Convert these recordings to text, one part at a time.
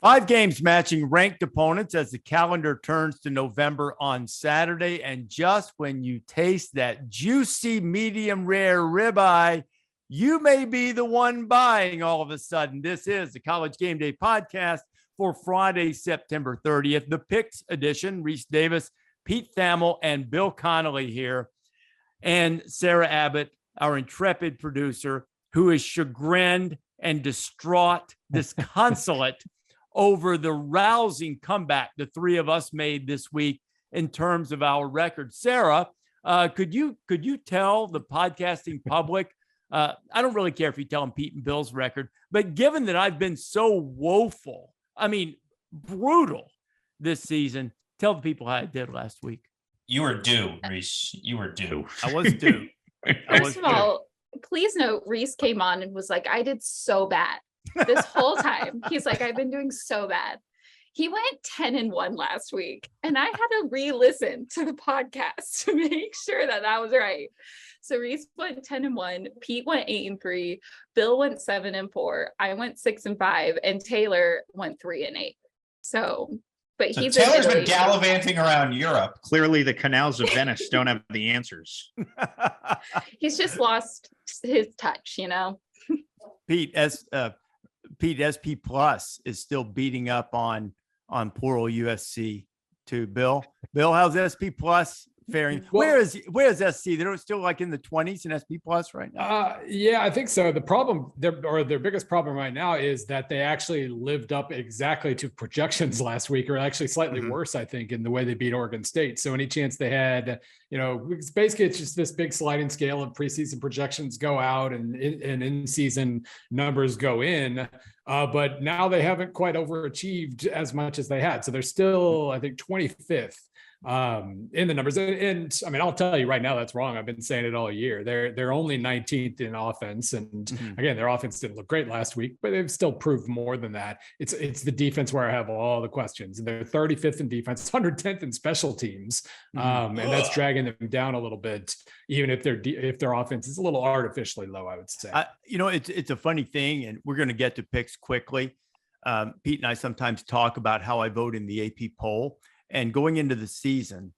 5 games matching ranked opponents as the calendar turns to November on Saturday. And just when you taste that juicy medium rare ribeye, you may be the one buying all of a sudden. This is the College Game Day podcast for Friday, September 30th, the Picks edition. Rece Davis, Pete Thamel, and Bill Connelly here. And Sarah Abbott, our intrepid producer, who is chagrined and distraught, disconsolate over the rousing comeback the three of us made this week in terms of our record. Sarah, could you tell the podcasting public, I don't really care if you tell them Pete and Bill's record, but given that I've been so woeful, I mean, brutal this season, tell the people how I did last week. You were due, Rece. You were due. I was due. First of all, please note, Rece came on and was like, I did so bad this whole time. He's like, I've been doing so bad. He went 10-1 last week, and I had to re-listen to the podcast to make sure that was right. So Rece went 10-1, Pete went 8-3, Bill went 7-4, I went 6-5, and Taylor went 3-8. So Taylor's been gallivanting around Europe. Clearly, the canals of Venice don't have the answers. He's just lost his touch, you know. Pete SP Plus is still beating up on poor old USC too. Bill, how's SP Plus faring? Well, where is SC? They're still like in the 20s in SP Plus right now. Yeah, I think so. The problem, their biggest problem right now is that they actually lived up exactly to projections last week, or actually slightly worse, I think, in the way they beat Oregon State. So any chance they had, it's just this big sliding scale of preseason projections go out and in-season numbers go in. But now they haven't quite overachieved as much as they had. So they're still, I think, 25th in the numbers. And I mean, I'll tell you right now, that's wrong. I've been saying it all year. They're only 19th in offense. And again, their offense didn't look great last week, but they've still proved more than that. It's the defense where I have all the questions. And they're 35th in defense, 110th in special teams. And that's dragging them down a little bit, even if their offense is a little artificially low, I would say. It's a funny thing, and we're going to get to picks quickly. Pete and I sometimes talk about how I vote in the AP poll. And going into the season,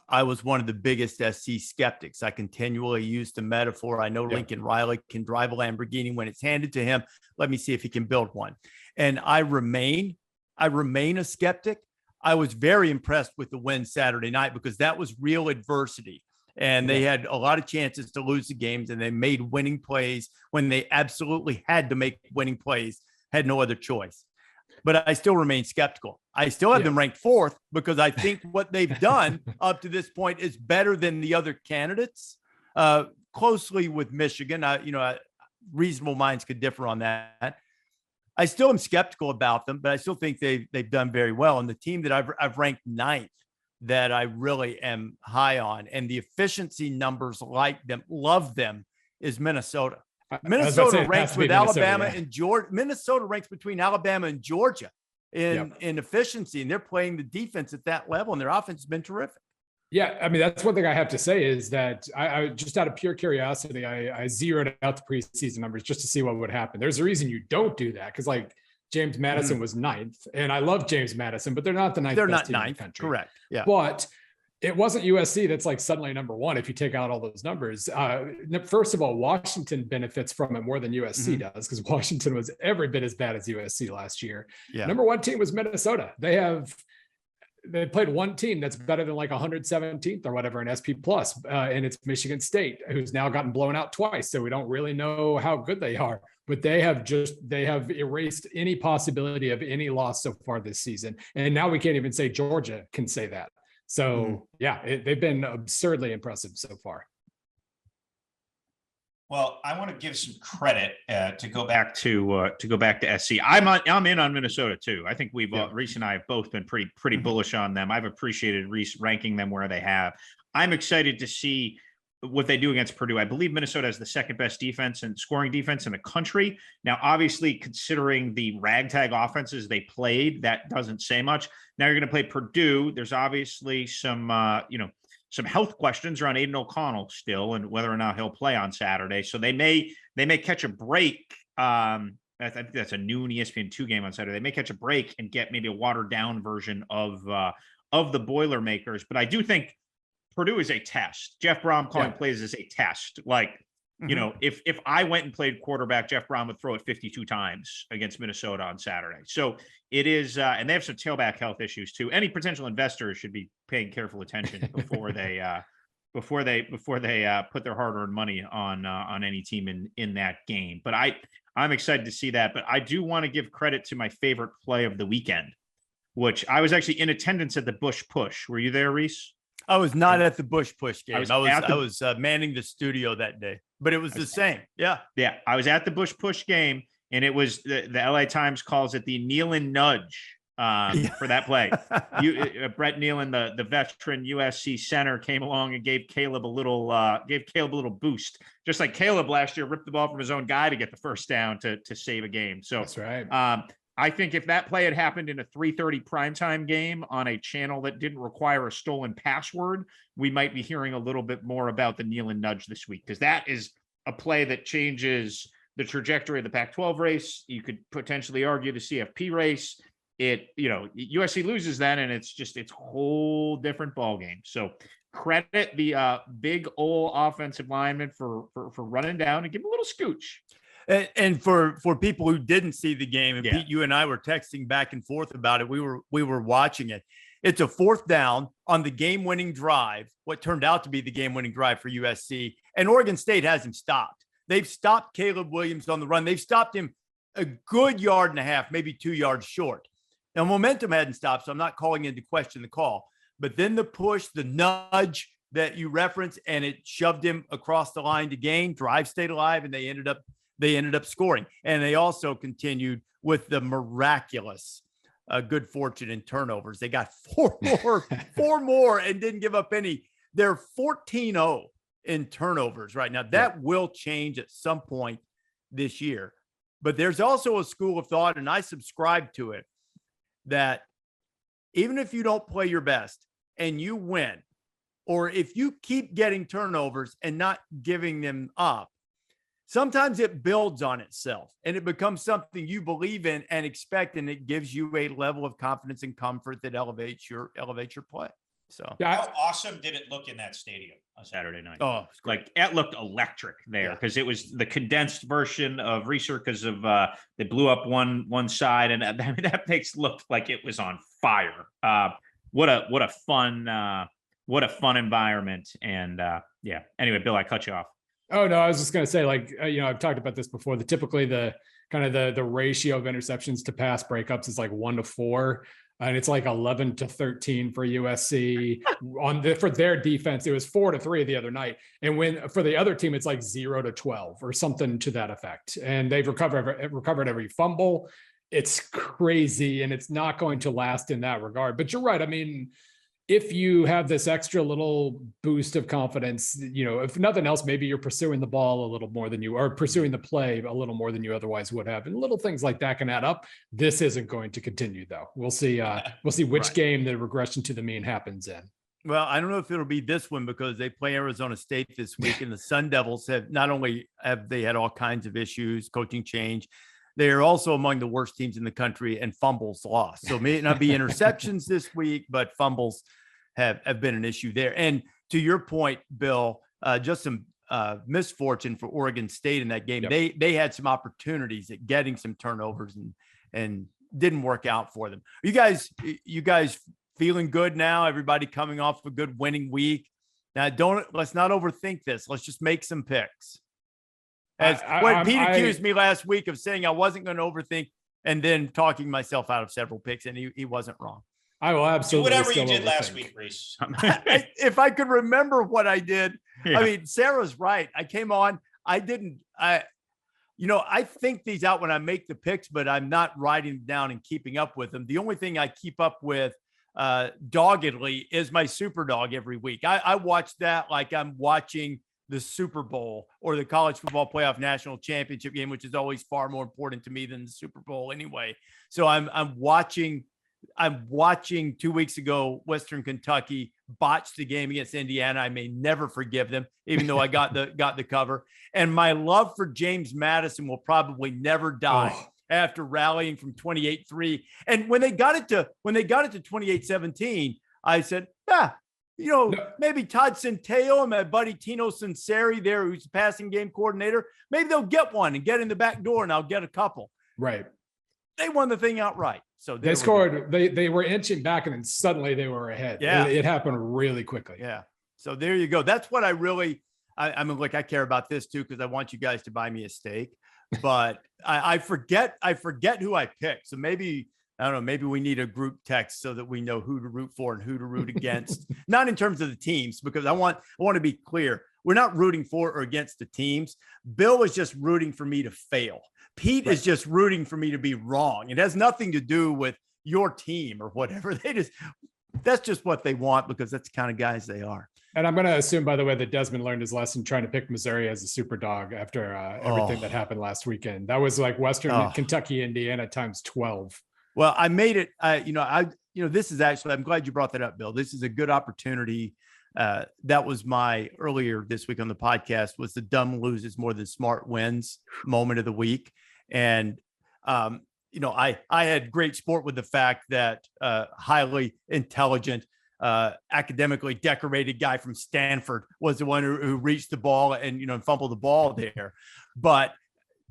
I was one of the biggest SC skeptics. I continually use the metaphor. I know Lincoln Riley can drive a Lamborghini when it's handed to him. Let me see if he can build one. And I remain a skeptic. I was very impressed with the win Saturday night because that was real adversity. And they had a lot of chances to lose the games, and they made winning plays when they absolutely had to make winning plays, had no other choice. But I still remain skeptical. I still have them ranked 4th because I think what they've done up to this point is better than the other candidates, closely with Michigan. Reasonable minds could differ on that. I still am skeptical about them, but I still think they've done very well. And the team that I've ranked 9th that I really am high on, and the efficiency numbers love them, is Minnesota. Minnesota ranks with Alabama and Georgia. Minnesota ranks between Alabama and Georgia in efficiency, and they're playing the defense at that level, and their offense has been terrific. Yeah, I mean, that's one thing I have to say is that I just out of pure curiosity, I zeroed out the preseason numbers just to see what would happen. There's a reason you don't do that, because like James Madison was 9th, and I love James Madison, but they're not the 9th. They're not team 9th, in the country. Correct. Yeah, but it wasn't USC that's like suddenly number 1 if you take out all those numbers. First of all, Washington benefits from it more than USC does, because Washington was every bit as bad as USC last year. Yeah. Number 1 team was Minnesota. They played one team that's better than like 117th or whatever in SP Plus, and it's Michigan State, who's now gotten blown out twice. So we don't really know how good they are, but they have erased any possibility of any loss so far this season. And now we can't even say Georgia can say that. So they've been absurdly impressive so far. Well, I want to give some credit to go back to SC. I'm in on Minnesota too. I think Rece and I have both been pretty bullish on them. I've appreciated Rece ranking them where they have. I'm excited to see what they do against Purdue. I believe Minnesota has the second best defense and scoring defense in the country. Now, obviously, considering the ragtag offenses they played, that doesn't say much. Now you're going to play Purdue. There's obviously some health questions around Aiden O'Connell still, and whether or not he'll play on Saturday. So they may catch a break I think that's a noon ESPN2 game on Saturday. They may catch a break and get maybe a watered down version of the Boilermakers. But I do think Purdue is a test. Jeff Brom calling plays is a test. Like, you know, if I went and played quarterback, Jeff Brom would throw it 52 times against Minnesota on Saturday. So it is, and they have some tailback health issues too. Any potential investors should be paying careful attention before they put their hard-earned money on any team in that game. But I'm excited to see that. But I do want to give credit to my favorite play of the weekend, which I was actually in attendance at the Bush Push. Were you there, Rece? I was not at the Bush Push game. I was manning the studio that day, but it was the same. Yeah. Yeah. I was at the Bush Push game, and it was the LA Times calls it the kneel and nudge for that play. Brett Nealon, the veteran USC center, came along and gave Caleb a little boost, just like Caleb last year ripped the ball from his own guy to get the first down to save a game. So that's right. I think if that play had happened in a 3:30 primetime game on a channel that didn't require a stolen password, we might be hearing a little bit more about the kneel and nudge this week, because that is a play that changes the trajectory of the Pac-12 race. You could potentially argue the CFP race. USC loses then, and it's a whole different ball game. So credit the big Ole offensive lineman for running down and give him a little scooch. And for people who didn't see the game, and Pete, you and I were texting back and forth about it. We were watching it. It's a fourth down on the game-winning drive, what turned out to be the game-winning drive for USC, and Oregon State hasn't stopped. They've stopped Caleb Williams on the run. They've stopped him a good yard and a half, maybe 2 yards short. Now, momentum hadn't stopped, so I'm not calling into question the call. But then the push, the nudge that you referenced, and it shoved him across the line to gain. Drive stayed alive, and they ended up scoring. And they also continued with the miraculous good fortune in turnovers. They got four more and didn't give up any. They're 14-0 in turnovers right now. That will change at some point this year. But there's also a school of thought, and I subscribe to it, that even if you don't play your best and you win, or if you keep getting turnovers and not giving them up, sometimes it builds on itself and it becomes something you believe in and expect, and it gives you a level of confidence and comfort that elevates your play. So how awesome did it look in that stadium on Saturday night? Oh, like it looked electric there, because it was the condensed version of Recer, because of they blew up one side, and that place looked like it was on fire. What a fun environment. And anyway, Bill, I cut you off. Oh no, I was just going to say, I've talked about this before. Typically the ratio of interceptions to pass breakups is like 1-4. And it's like 11-13 for USC for their defense. It was 4-3 the other night. And when for the other team, it's like 0-12 or something to that effect. And they've recovered every fumble. It's crazy, and it's not going to last in that regard. But you're right. I mean, if you have this extra little boost of confidence, if nothing else, maybe you're pursuing the ball a little more than you are, pursuing the play a little more than you otherwise would have. And little things like that can add up. This isn't going to continue, though. We'll see which game the regression to the mean happens in. Well, I don't know if it'll be this one, because they play Arizona State this week, and the Sun Devils have not only have they had all kinds of issues, coaching change, they are also among the worst teams in the country, and fumbles lost. So it may not be interceptions this week, but fumbles have been an issue there. And to your point, Bill, just some misfortune for Oregon State in that game. Yep. They had some opportunities at getting some turnovers and didn't work out for them. You guys feeling good now? Everybody coming off a good winning week. Now, let's not overthink this. Let's just make some picks. Pete accused me last week of saying I wasn't going to overthink, and then talking myself out of several picks, and he wasn't wrong. I will absolutely do whatever you did last week, Rece. If I could remember what I did. I mean, Sarah's right. I came on. I think these out when I make the picks, but I'm not writing them down and keeping up with them. The only thing I keep up with doggedly is my super dog every week. I watch that like I'm watching the Super Bowl or the college football playoff national championship game, which is always far more important to me than the Super Bowl anyway. So I'm watching I'm watching 2 weeks ago, Western Kentucky botched the game against Indiana. I may never forgive them, even though I got the cover. And my love for James Madison will probably never die after rallying from 28-3. And when they got it to 28-17, I said, maybe Todd Centeio and my buddy Tino Sinceri there, who's the passing game coordinator, maybe they'll get one and get in the back door and I'll get a couple. Right. They won the thing outright. So they scored, they were inching back and then suddenly they were ahead. Yeah. It happened really quickly. Yeah. So there you go. That's what I really, I mean, look, I care about this too, because I want you guys to buy me a steak, but I forget who I picked. So maybe, I don't know, maybe we need a group text so that we know who to root for and who to root against. Not in terms of the teams, because I want to be clear. We're not rooting for or against the teams. Bill is just rooting for me to fail. Pete is just rooting for me to be wrong. It has nothing to do with your team or whatever. That's just what they want, because that's the kind of guys they are. And I'm going to assume, by the way, that Desmond learned his lesson trying to pick Missouri as a super dog after everything that happened last weekend. That was like Western Kentucky, Indiana times 12. Well, I made it. This is actually, I'm glad you brought that up, Bill. This is a good opportunity. That was my earlier this week on the podcast, was the dumb loses more than smart wins moment of the week. And, I had great sport with the fact that highly intelligent, academically decorated guy from Stanford was the one who reached the ball and, fumbled the ball there. But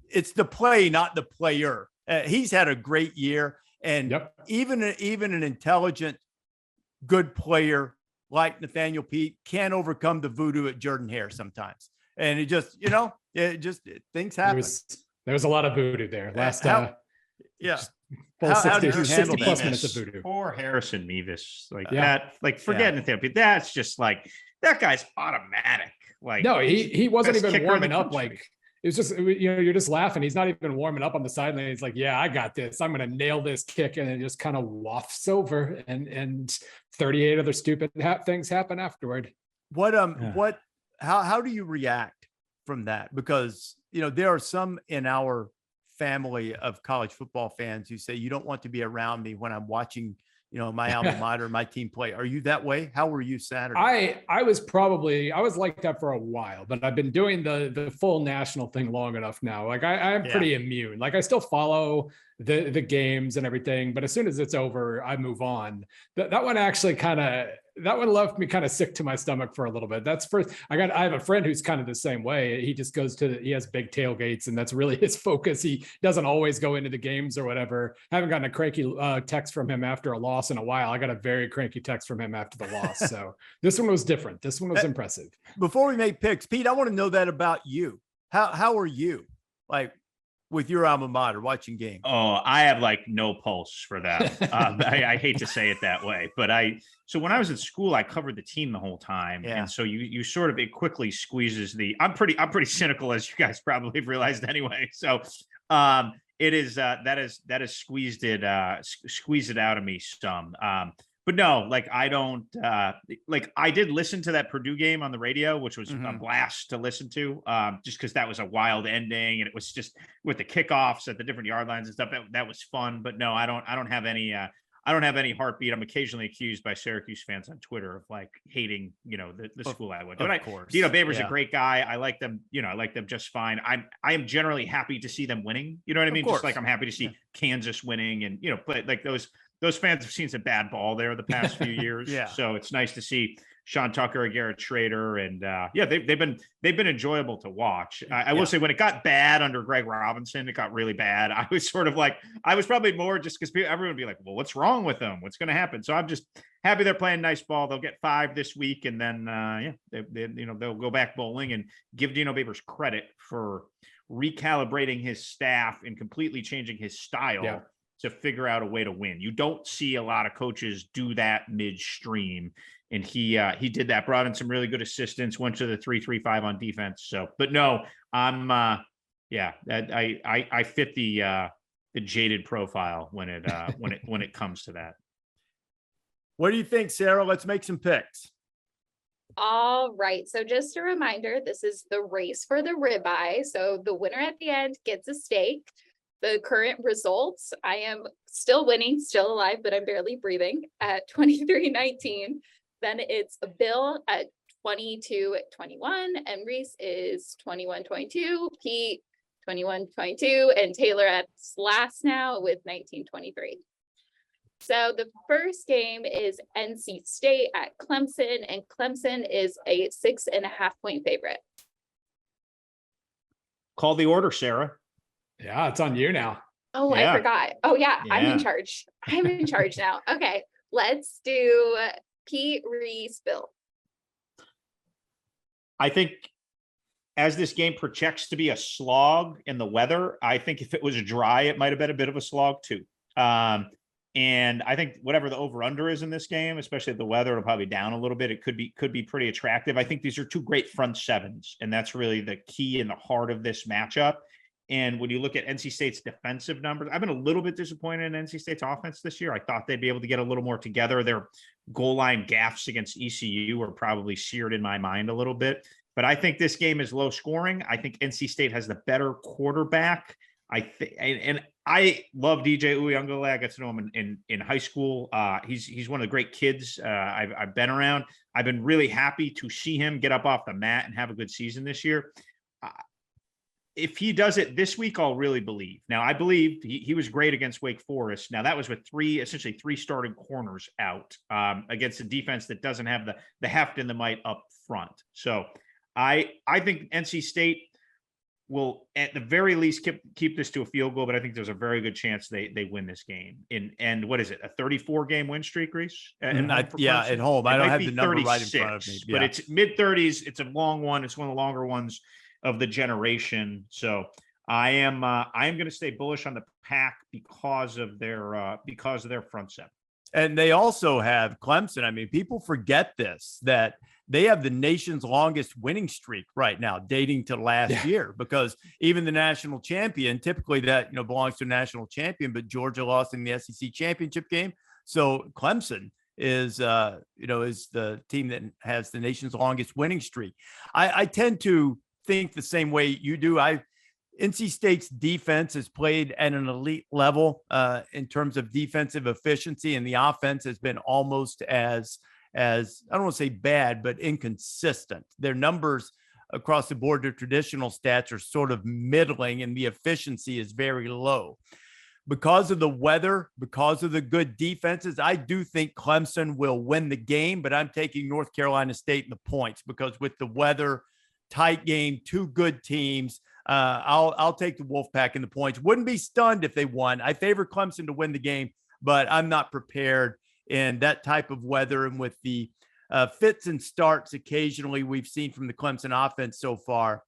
it's the play, not the player. He's had a great year. And even an intelligent, good player like Nathaniel Pete can overcome the voodoo at Jordan Hare sometimes. And it just, things happen. There was a lot of voodoo there last how did you 60 plus minutes of voodoo. Poor Harrison Mevis. Forget Nathaniel Pete. That's just like, that guy's automatic. Like, no, he wasn't even warming up. Like, it was just, you're just laughing. He's not even warming up on the sideline. He's like, yeah, I got this. I'm going to nail this kick. And it just kind of wafts over and 38 other stupid things happen afterward. How do you react from that? Because, there are some in our family of college football fans who say, you don't want to be around me when I'm watching, my alma mater, my team play. Are you that way? How were you Saturday? I was like that for a while, but I've been doing the full national thing long enough now. Like I'm pretty immune. Like I still follow the games and everything, but as soon as it's over, I move on. That one actually that one left me kind of sick to my stomach for a little bit. That's first. I have a friend who's kind of the same way. He just goes he has big tailgates and that's really his focus. He doesn't always go into the games or whatever. I haven't gotten a cranky text from him after a loss in a while. I got a very cranky text from him after the loss. So this one was different. This one was impressive. Before we make picks, Pete, I want to know that about you. How are you? Like, with your alma mater watching games? Oh, I have like no pulse for that. I hate to say it that way, but so when I was at school, I covered the team the whole time. Yeah. And so you sort of, it quickly squeezes I'm pretty cynical, as you guys probably have realized anyway. So it is, that has squeezed it out of me some. But no, like I don't I did listen to that Purdue game on the radio, which was a blast to listen to, just because that was a wild ending and it was just with the kickoffs at the different yard lines and stuff. That was fun. But no, I don't have any heartbeat. I'm occasionally accused by Syracuse fans on Twitter of like hating, the school I went to. But of course, Baber's a great guy. I like them. I like them just fine. I am generally happy to see them winning. You know what I mean? Just like I'm happy to see Kansas winning, and but like those fans have seen some bad ball there the past few years. So it's nice to see Sean Tucker and Garrett Schrader. And they've been enjoyable to watch. I will say when it got bad under Greg Robinson, it got really bad. I was sort of like, I was probably more just because everyone would be like, well, what's wrong with them? What's going to happen? So I'm just happy they're playing nice ball. They'll get 5 this week. And then, they'll go back bowling, and give Dino Babers credit for recalibrating his staff and completely changing his style to figure out a way to win. You don't see a lot of coaches do that midstream. And he did that, brought in some really good assistance, went to the 3-3-5 on defense. So, but no, I'm I fit the jaded profile when it comes to that. What do you think, Sarah? Let's make some picks. All right. So just a reminder, this is the race for the ribeye. So the winner at the end gets a steak. The current results, I am still winning, still alive, but I'm barely breathing at 23-19. Then it's Bill at 22-21, and Rece is 21-22, Pete 21-22, and Taylor at last now with 19-23. So the first game is NC State at Clemson, and Clemson is a 6.5-point favorite. Call the order, Sarah. Yeah, it's on you now. Oh, Yeah. I forgot. Oh, yeah, I'm in Yeah. charge. I'm in charge now. Okay, let's do Pete, Rece, Bill. I think as this game projects to be a slog in the weather, I think if it was dry, it might have been a bit of a slog too. And I think whatever the over-under is in this game, especially if the weather, it'll probably down a little bit. It could be pretty attractive. I think these are two great front sevens, and that's really the key in the heart of this matchup. And when you look at NC State's defensive numbers, I've been a little bit disappointed in NC State's offense this year. I thought they'd be able to get a little more together. Their goal line gaffes against ECU are probably seared in my mind a little bit. But I think this game is low scoring. I think NC State has the better quarterback. And I love DJ Uyunglele. I got to know him in high school. He's one of the great kids I've been around. I've been really happy to see him get up off the mat and have a good season this year. If he does it this week, I'll really believe. Now, I believe he was great against Wake Forest. Now, that was with essentially three starting corners out against a defense that doesn't have the heft and the might up front. So I think NC State will, at the very least, keep this to a field goal, but I think there's a very good chance they win this game. And what is it, a 34-game win streak, Rece? At home. I don't have the number right in front of me. But it's mid-30s. It's a long one. It's one of the longer ones of the generation. So I am going to stay bullish on the Pack because of their front seven. And they also have Clemson. I mean, people forget this, that they have the nation's longest winning streak right now, dating to last year, because even the national champion, typically that, belongs to a national champion, but Georgia lost in the SEC championship game. So Clemson is the team that has the nation's longest winning streak. I tend to think the same way you do. NC State's defense has played at an elite level in terms of defensive efficiency, and the offense has been almost as I don't want to say bad, but inconsistent. Their numbers across the board, their traditional stats are sort of middling, and the efficiency is very low. Because of the weather, because of the good defenses, I do think Clemson will win the game, but I'm taking North Carolina State in the points because with the weather, tight game, two good teams. I'll take the Wolfpack in the points. Wouldn't be stunned if they won. I favor Clemson to win the game, but I'm not prepared in that type of weather and with the fits and starts occasionally we've seen from the Clemson offense so far.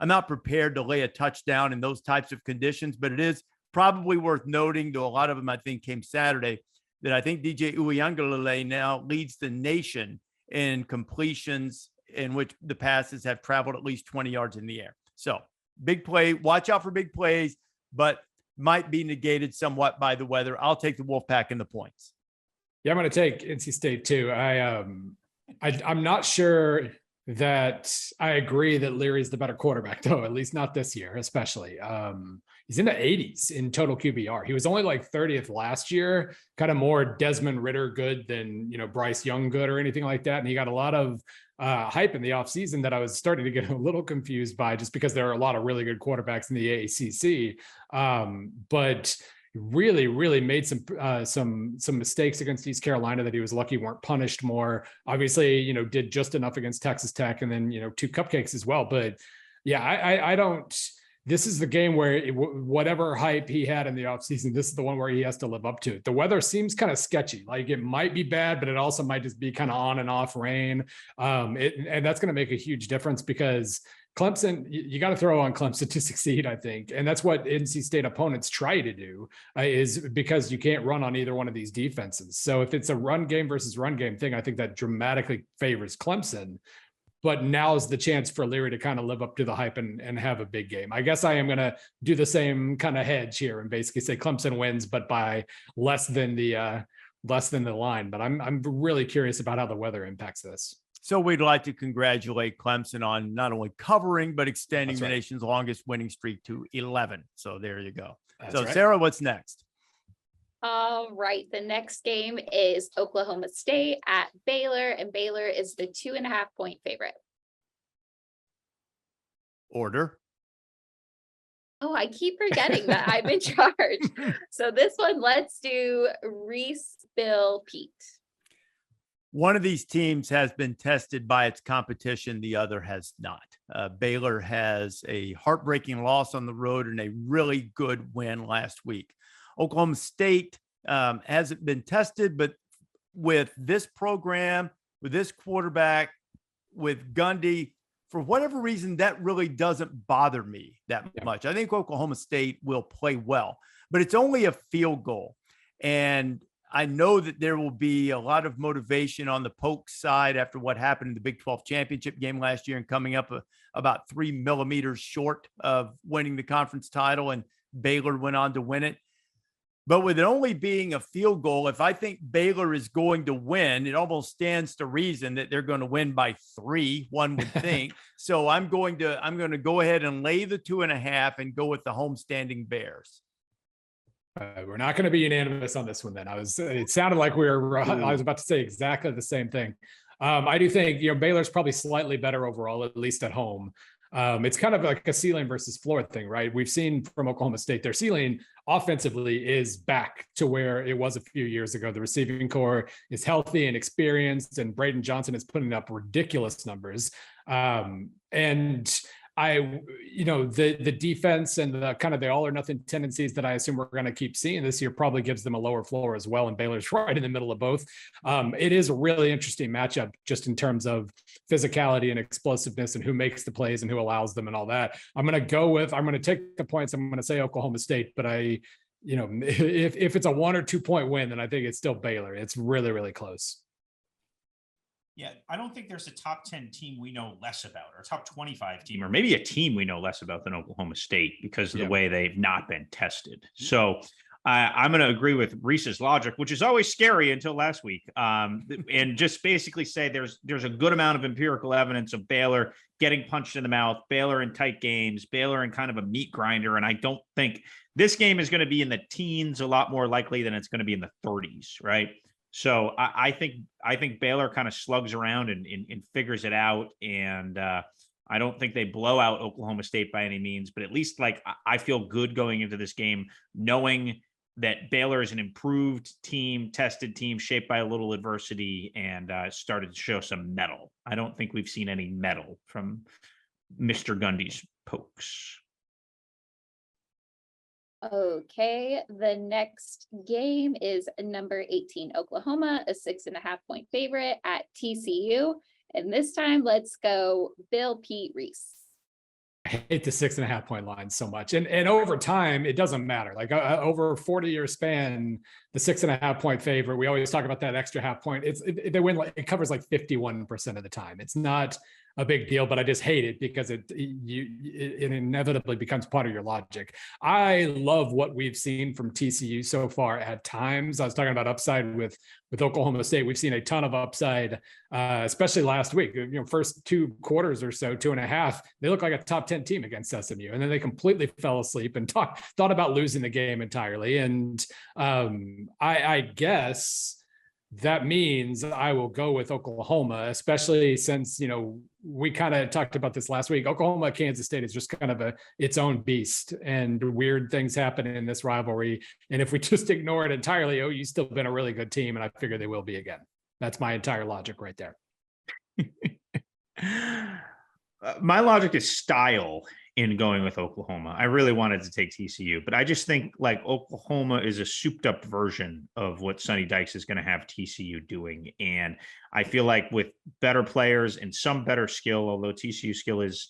I'm not prepared to lay a touchdown in those types of conditions, but it is probably worth noting, though a lot of them I think came Saturday, that I think DJ Uyunglele now leads the nation in completions in which the passes have traveled at least 20 yards in the air. So big play, watch out for big plays, but might be negated somewhat by the weather. I'll take the Wolfpack in the points. Yeah, I'm going to take NC State too. I'm not sure that I agree that Leary's the better quarterback, though, at least not this year, especially. He's in the 80s in total QBR. He was only like 30th last year, kind of more Desmond Ridder good than, Bryce Young good or anything like that. And he got a lot of hype in the offseason that I was starting to get a little confused by just because there are a lot of really good quarterbacks in the ACC. But really, really made some mistakes against East Carolina that he was lucky weren't punished more. Obviously, did just enough against Texas Tech and then, 2 cupcakes as well. But yeah, I don't. This is the game where whatever hype he had in the offseason, this is the one where he has to live up to it. The weather seems kind of sketchy. Like it might be bad, but it also might just be kind of on and off rain. And that's going to make a huge difference because Clemson, you got to throw on Clemson to succeed, I think. And that's what NC State opponents try to do is because you can't run on either one of these defenses. So if it's a run game versus run game thing, I think that dramatically favors Clemson. But now's the chance for Leary to kind of live up to the hype and have a big game. I guess I am going to do the same kind of hedge here and basically say Clemson wins, but by less than the line. But I'm really curious about how the weather impacts this. So we'd like to congratulate Clemson on not only covering, but extending the nation's longest winning streak to 11. So there you go. So Sarah, what's next? All right. The next game is Oklahoma State at Baylor, and Baylor is the 2.5-point favorite. Order. Oh, I keep forgetting that I'm in charge. So this one, let's do Rece, Bill, Pete. One of these teams has been tested by its competition. The other has not. Baylor has a heartbreaking loss on the road and a really good win last week. Oklahoma State hasn't been tested, but with this program, with this quarterback, with Gundy, for whatever reason, that really doesn't bother me that much. I think Oklahoma State will play well, but it's only a field goal. And I know that there will be a lot of motivation on the Pokes side after what happened in the Big 12 championship game last year and coming up about 3 millimeters short of winning the conference title, and Baylor went on to win it. But with it only being a field goal, if I think Baylor is going to win, it almost stands to reason that they're going to win by 3, one would think. So I'm going to go ahead and lay the 2.5 and go with the homestanding Bears. We're not going to be unanimous on this one then. It sounded like I was about to say exactly the same thing. I do think, Baylor's probably slightly better overall, at least at home. It's kind of like a ceiling versus floor thing, right? We've seen from Oklahoma State, their ceiling offensively is back to where it was a few years ago. The receiving core is healthy and experienced, and Braden Johnson is putting up ridiculous numbers. The defense and the kind of the all or nothing tendencies that I assume we're going to keep seeing this year probably gives them a lower floor as well. And Baylor's right in the middle of both. It is a really interesting matchup just in terms of physicality and explosiveness and who makes the plays and who allows them and all that. I'm going to take the points. I'm going to say Oklahoma State, but if it's a 1 or 2 point win, then I think it's still Baylor. It's really, really close. Yeah, I don't think there's a top 10 team we know less about, or a top 25 team, or maybe a team we know less about than Oklahoma State because of the way they've not been tested. So I'm going to agree with Rece's logic, which is always scary until last week, and just basically say there's a good amount of empirical evidence of Baylor getting punched in the mouth, Baylor in tight games, Baylor in kind of a meat grinder, and I don't think this game is going to be in the teens a lot more likely than it's going to be in the 30s, right? So I think Baylor kind of slugs around and figures it out. And I don't think they blow out Oklahoma State by any means, but at least I feel good going into this game, knowing that Baylor is an improved team, tested team, shaped by a little adversity, and started to show some mettle. I don't think we've seen any mettle from Mr. Gundy's Pokes. Okay, the next game is number 18, Oklahoma, a 6.5 point favorite at TCU. And this time, let's go Bill, Pete, Rece. I hate the 6.5 point line so much. And over time, it doesn't matter. Like over a 40-year span, the 6.5 point favorite, we always talk about that extra half point. They win, it covers like 51% of the time. It's not a big deal, but I just hate it because it inevitably becomes part of your logic. I love what we've seen from TCU so far at times. I was talking about upside with Oklahoma State. We've seen a ton of upside, especially last week. First 2 quarters or so, 2.5, they look like a top 10 team against SMU. And then they completely fell asleep and thought about losing the game entirely. And I guess that means I will go with Oklahoma, especially since, we kind of talked about this last week. Oklahoma, Kansas State is just kind of its own beast, and weird things happen in this rivalry. And if we just ignore it entirely, OU's still been a really good team, and I figure they will be again. That's my entire logic right there. My logic is style in going with Oklahoma. I really wanted to take TCU, but I just think Oklahoma is a souped up version of what Sonny Dykes is going to have TCU doing. And I feel like with better players and some better skill, although TCU skill is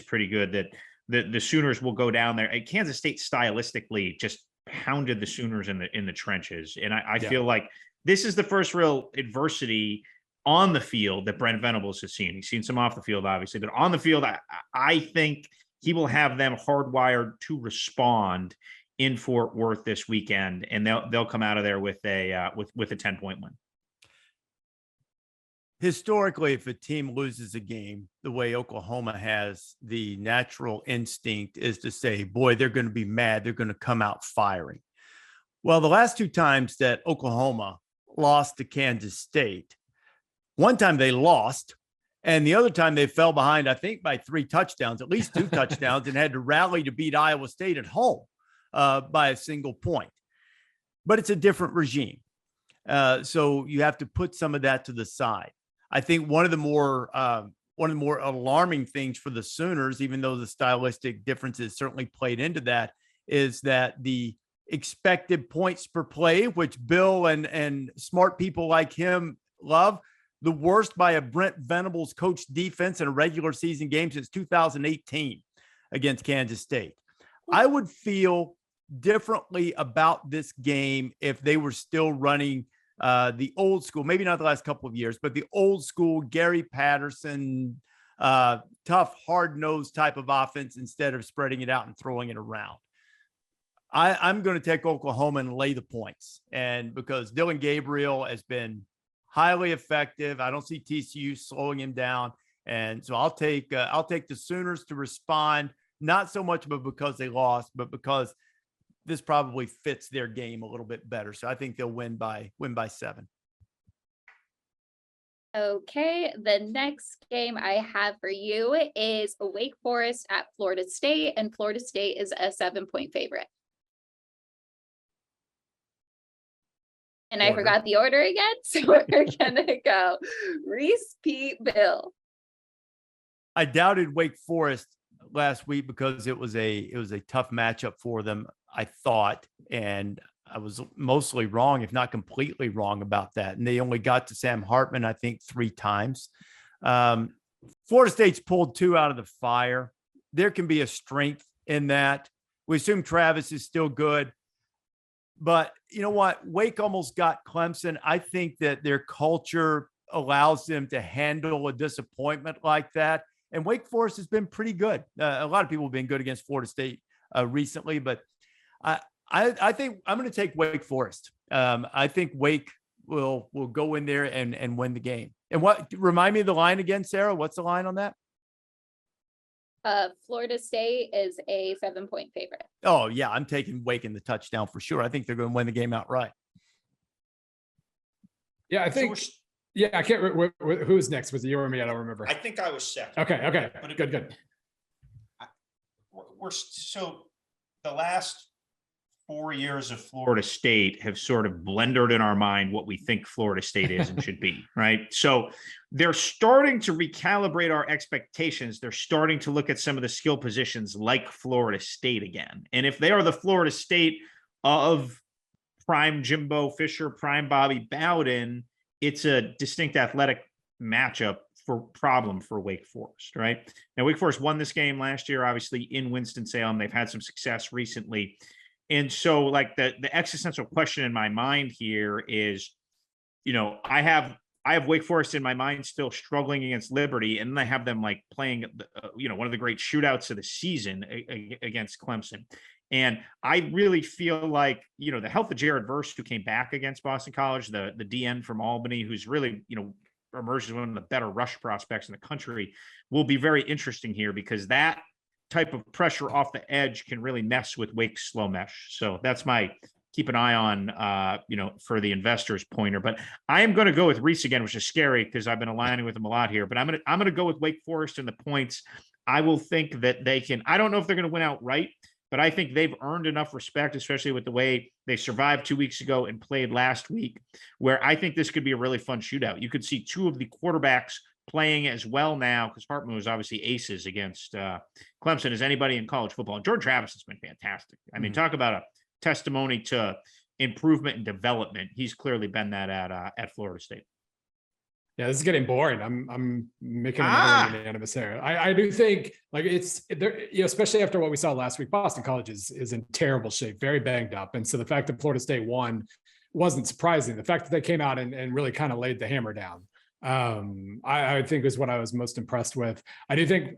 pretty good, that the Sooners will go down there. And Kansas State stylistically just pounded the Sooners in the trenches. And I feel like this is the first real adversity on the field that Brent Venables has seen. He's seen some off the field, obviously, but on the field, I think he will have them hardwired to respond in Fort Worth this weekend, and they'll come out of there with a 10-point win. historically, if a team loses a game, the way Oklahoma has, the natural instinct is to say, boy, they're going to be mad. They're going to come out firing. Well, the last two times that Oklahoma lost to Kansas State, one time they lost, and the other time they fell behind, I think, by 3 touchdowns, at least 2 touchdowns, and had to rally to beat Iowa State at home by a single point. But it's a different regime. So you have to put some of that to the side. I think one of the more alarming things for the Sooners, even though the stylistic differences certainly played into that, is that the expected points per play, which Bill and smart people like him love, the worst by a Brent Venables coached defense in a regular season game since 2018 against Kansas State. I would feel differently about this game if they were still running the old school, maybe not the last couple of years, but the old school Gary Patterson, tough, hard-nosed type of offense instead of spreading it out and throwing it around. I'm going to take Oklahoma and lay the points. And because Dylan Gabriel has been highly effective, I don't see TCU slowing him down. And so I'll take the Sooners to respond, not so much because they lost, but because this probably fits their game a little bit better. So I think they'll win by 7. Okay, the next game I have for you is Wake Forest at Florida State, and Florida State is a 7-point favorite. And I forgot the order again, so we're gonna go Rece, Pete, Bill. I doubted Wake Forest last week because it was a tough matchup for them, I thought, and I was mostly wrong, if not completely wrong about that. And they only got to Sam Hartman, I think, 3 times. Florida State's pulled 2 out of the fire. There can be a strength in that. We assume Travis is still good. But you know what? Wake almost got Clemson. I think that their culture allows them to handle a disappointment like that. And Wake Forest has been pretty good. A lot of people have been good against Florida State recently, but I think I'm going to take Wake Forest. I think Wake will go in there and win the game. And what, remind me of the line again, Sarah? What's the line on that? Florida State is a 7-point favorite. Oh yeah, I'm taking Wake in the touchdown for sure. I think they're going to win the game outright. Yeah, I think. Yeah, I can't remember who's next. Was it you or me? I don't remember. I think I was second. Okay. But good. So the last 4 years of Florida State have sort of blended in our mind what we think Florida State is and should be, right? So they're starting to recalibrate our expectations. They're starting to look at some of the skill positions like Florida State again. And if they are the Florida State of prime Jimbo Fisher, prime Bobby Bowden, it's a distinct athletic matchup problem for Wake Forest, right? Now, Wake Forest won this game last year, obviously in Winston-Salem. They've had some success recently. And so like the existential question in my mind here is, you know, I have Wake Forest in my mind still struggling against Liberty, and then I have them like playing, one of the great shootouts of the season against Clemson. And I really feel like, the health of Jared Verse, who came back against Boston College, the DN from Albany, who's really, emerged as one of the better rush prospects in the country, will be very interesting here because that type of pressure off the edge can really mess with Wake's slow mesh. So that's my keep an eye on, for the investors pointer. But I am going to go with Rece again, which is scary because I've been aligning with him a lot here. But I'm going to go with Wake Forest in the points. I will think that they can. I don't know if they're going to win outright, but I think they've earned enough respect, especially with the way they survived 2 weeks ago and played last week, where I think this could be a really fun shootout. You could see 2 of the quarterbacks playing as well now, because Hartman was obviously aces against Clemson as anybody in college football. And George Travis has been fantastic. I mean, talk about a testimony to improvement and development. He's clearly been that at Florida State. Yeah, this is getting boring. I'm making another unanimous here. I do think like it's there, especially after what we saw last week. Boston College is in terrible shape, very banged up, and so the fact that Florida State won wasn't surprising. The fact that they came out and really kind of laid the hammer down, I think is what I was most impressed with. I do think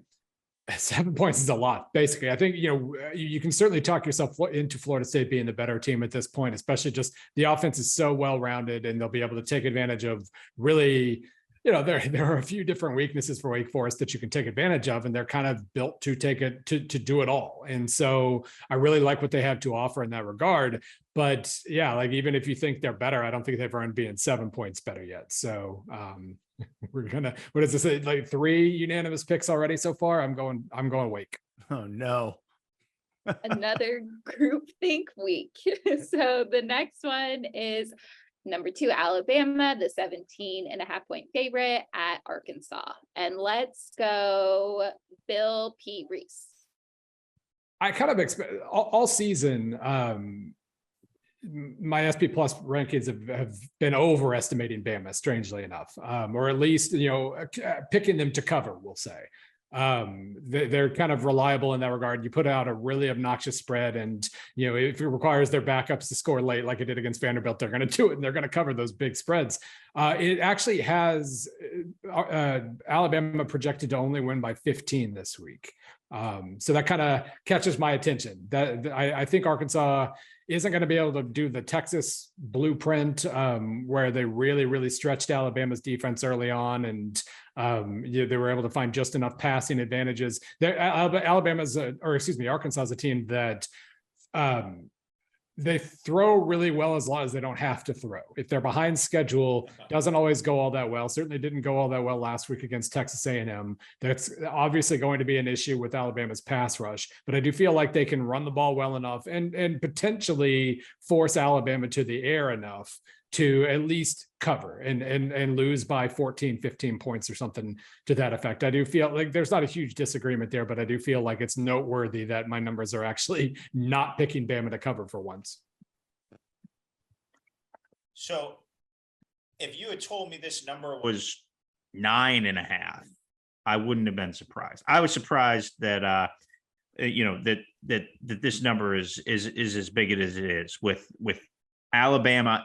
7 points is a lot. Basically, I think you can certainly talk yourself into Florida State being the better team at this point, especially just the offense is so well rounded, and they'll be able to take advantage of really there are a few different weaknesses for Wake Forest that you can take advantage of, and they're kind of built to do it all. And so I really like what they have to offer in that regard. But yeah, like even if you think they're better, I don't think they've earned being 7 points better yet. So we're gonna, what does this say? Like 3 unanimous picks already so far. I'm going Wake. Oh no. Another group think week. So the next one is number 2, Alabama, the 17.5-point favorite at Arkansas. And let's go Bill P. Rece. I kind of expect all season, my SP Plus rankings have been overestimating Bama, strangely enough, or at least, picking them to cover, we'll say. They're kind of reliable in that regard. You put out a really obnoxious spread, and if it requires their backups to score late like it did against Vanderbilt, they're going to do it, and they're going to cover those big spreads. It actually has Alabama projected to only win by 15 this week. So that kind of catches my attention. That I think Arkansas isn't going to be able to do the Texas blueprint, where they really stretched Alabama's defense early on, and they were able to find just enough passing advantages. Arkansas is a team that they throw really well as long as they don't have to throw. If they're behind schedule, doesn't always go all that well. Certainly didn't go all that well last week against Texas A&M. That's obviously going to be an issue with Alabama's pass rush, but I do feel like they can run the ball well enough and potentially force Alabama to the air enough to at least cover and lose by 14, 15 points or something to that effect. I do feel like there's not a huge disagreement there, but I do feel like it's noteworthy that my numbers are actually not picking Bama to cover for once. So if you had told me this number was 9.5, I wouldn't have been surprised. I was surprised that, that this number is as big as it is with Alabama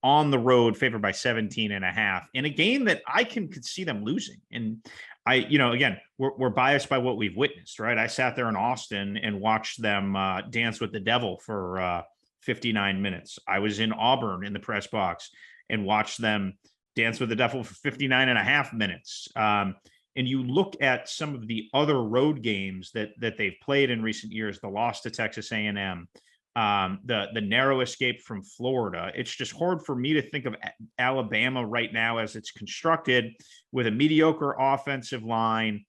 on the road, favored by 17.5 in a game that I could see them losing. And again, we're biased by what we've witnessed, right? I sat there in Austin and watched them dance with the devil for 59 minutes. I was in Auburn in the press box and watched them dance with the devil for 59.5 minutes. And you look at some of the other road games that they've played in recent years, the loss to Texas A&M, the narrow escape from Florida. It's just hard for me to think of Alabama right now as it's constructed, with a mediocre offensive line,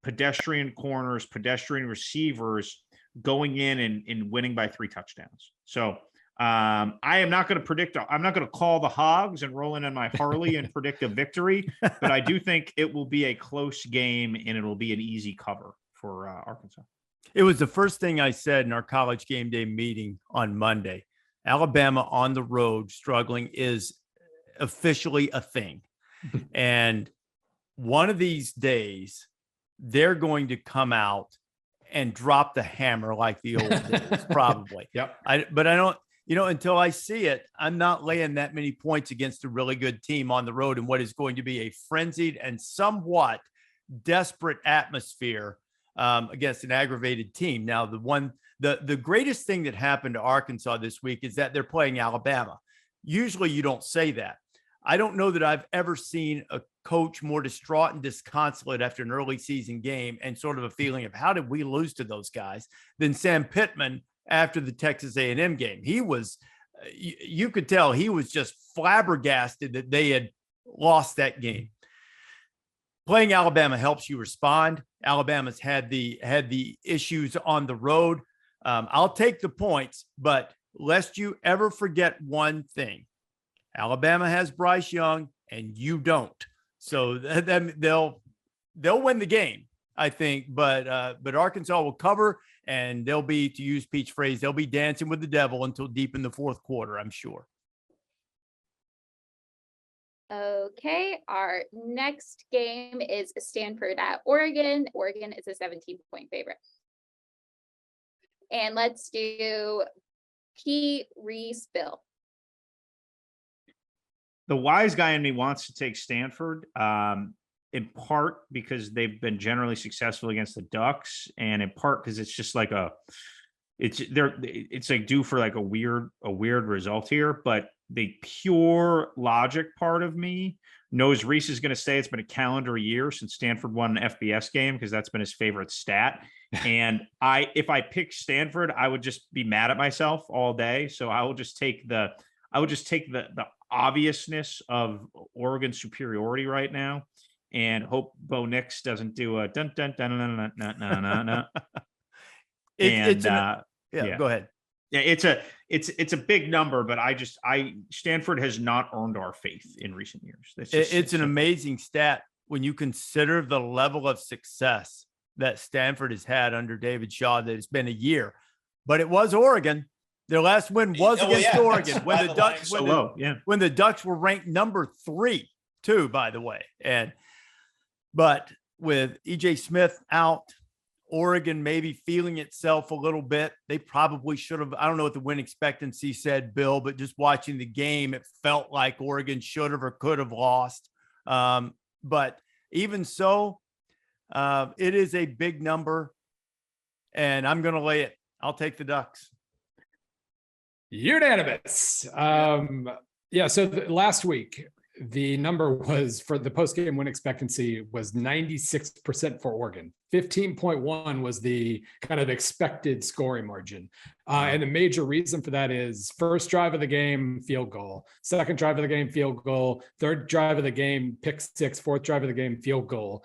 pedestrian corners, pedestrian receivers, going in and winning by 3 touchdowns. So I am not going to predict. I'm not going to call the Hogs and roll in on my Harley and predict a victory, but I do think it will be a close game and it will be an easy cover for Arkansas. It was the first thing I said in our college game day meeting on Monday. Alabama on the road struggling is officially a thing. And one of these days, they're going to come out and drop the hammer like the old days, probably. Yep. But I don't, until I see it, I'm not laying that many points against a really good team on the road in what is going to be a frenzied and somewhat desperate atmosphere against an aggravated team. Now, the greatest thing that happened to Arkansas this week is that they're playing Alabama. Usually you don't say that. I don't know that I've ever seen a coach more distraught and disconsolate after an early season game and sort of a feeling of how did we lose to those guys than Sam Pittman after the Texas A&M game. He was, you could tell he was just flabbergasted that they had lost that game. Playing Alabama helps you respond. Alabama's had the issues on the road. I'll take the points, but lest you ever forget one thing, Alabama has Bryce Young and you don't. So they'll win the game, I think, but Arkansas will cover, and they'll be, to use Pete's phrase, they'll be dancing with the devil until deep in the fourth quarter, I'm sure. Okay, our next game is Stanford at Oregon. Oregon is a 17-point favorite. And let's do Pete, Rece, Bill. The wise guy in me wants to take Stanford, in part because they've been generally successful against the Ducks, and in part because it's just like it's like due for like a weird result here. But the pure logic part of me knows Rece is going to say it's been a calendar year since Stanford won an FBS game because that's been his favorite stat. And if I pick Stanford, I would just be mad at myself all day. So I will just take the obviousness of Oregon's superiority right now, and hope Bo Nix doesn't do a dun dun dun dun dun dun dun dun dun. Go ahead. Yeah, it's a big number, but Stanford has not earned our faith in recent years. It's an amazing stat when you consider the level of success that Stanford has had under David Shaw. That it's been a year, but it was Oregon. Their last win was against Oregon when the Ducks were ranked number 3 too, by the way. But with EJ Smith out, Oregon maybe feeling itself a little bit. They probably should have. I don't know what the win expectancy said, Bill, but just watching the game, it felt like Oregon should have or could have lost. But even so, it is a big number, and I'm going to lay it. I'll take the Ducks. Unanimous. So last week, the number was for the post-game win expectancy was 96% for Oregon. 15.1 was the kind of expected scoring margin. And the major reason for that is first drive of the game, field goal, second drive of the game, field goal, third drive of the game, pick six, fourth drive of the game, field goal.